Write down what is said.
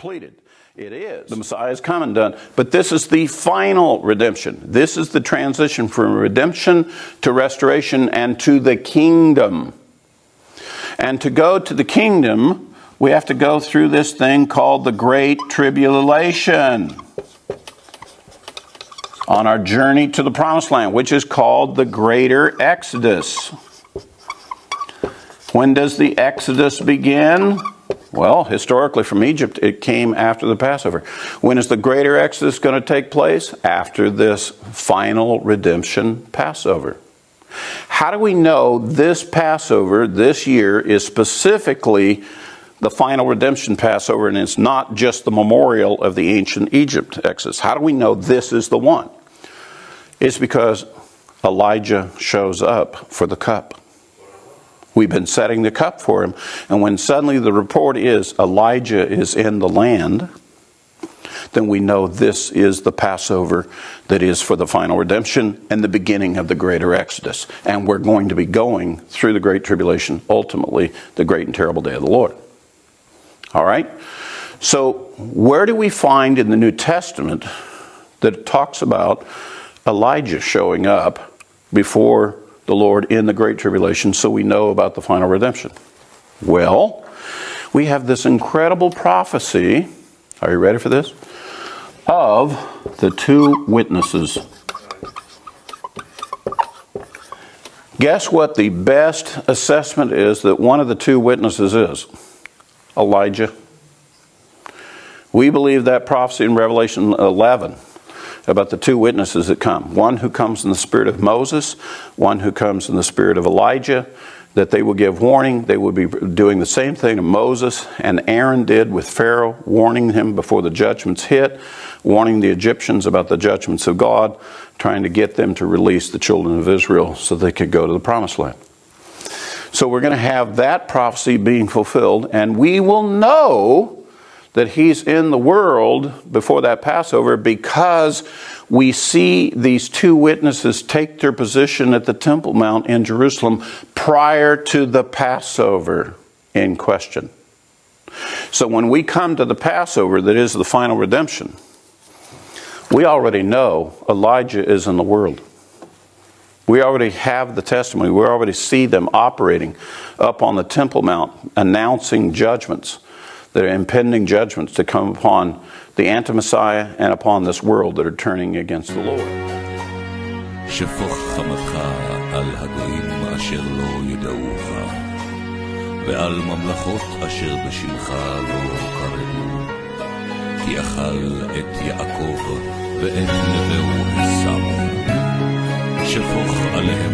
completed. It is. The Messiah is come and done. But this is the final redemption. This is the transition from redemption to restoration and to the kingdom. And to go to the kingdom, we have to go through this thing called the Great Tribulation on our journey to the Promised Land, which is called the Greater Exodus. When does the Exodus begin? Well, historically from Egypt, it came after the Passover. When is the Greater Exodus going to take place? After this final redemption Passover. How do we know this Passover this year is specifically the final redemption Passover and it's not just the memorial of the ancient Egypt Exodus? How do we know this is the one? It's because Elijah shows up for the cup. We've been setting the cup for him. And when suddenly the report is Elijah is in the land, then we know this is the Passover that is for the final redemption and the beginning of the greater Exodus. And we're going to be going through the Great Tribulation, ultimately the great and terrible day of the Lord. All right? So where do we find in the New Testament that it talks about Elijah showing up before the Lord in the Great Tribulation so we know about the final redemption? Well, we have this incredible prophecy, are you ready for this? Of the two witnesses. Guess what the best assessment is that one of the two witnesses is? Elijah. We believe that prophecy in Revelation 11 about the two witnesses that come. One who comes in the spirit of Moses, one who comes in the spirit of Elijah, that they will give warning. They will be doing the same thing to Moses and Aaron did with Pharaoh, warning him before the judgments hit, warning the Egyptians about the judgments of God, trying to get them to release the children of Israel so they could go to the Promised Land. So we're going to have that prophecy being fulfilled, and we will know that he's in the world before that Passover because we see these two witnesses take their position at the Temple Mount in Jerusalem prior to the Passover in question. So when we come to the Passover that is the final redemption, we already know Elijah is in the world. We already have the testimony. We already see them operating up on the Temple Mount, announcing judgments. There are impending judgments to come upon the anti-Messiah and upon this world that are turning against the Lord. שפוך חמתך על הגויים אשר לא ידעוך, ועל ממלכות אשר בשמך לא קראו, כי אכל את יעקב ואת נביאו שמו. שפוך עליהם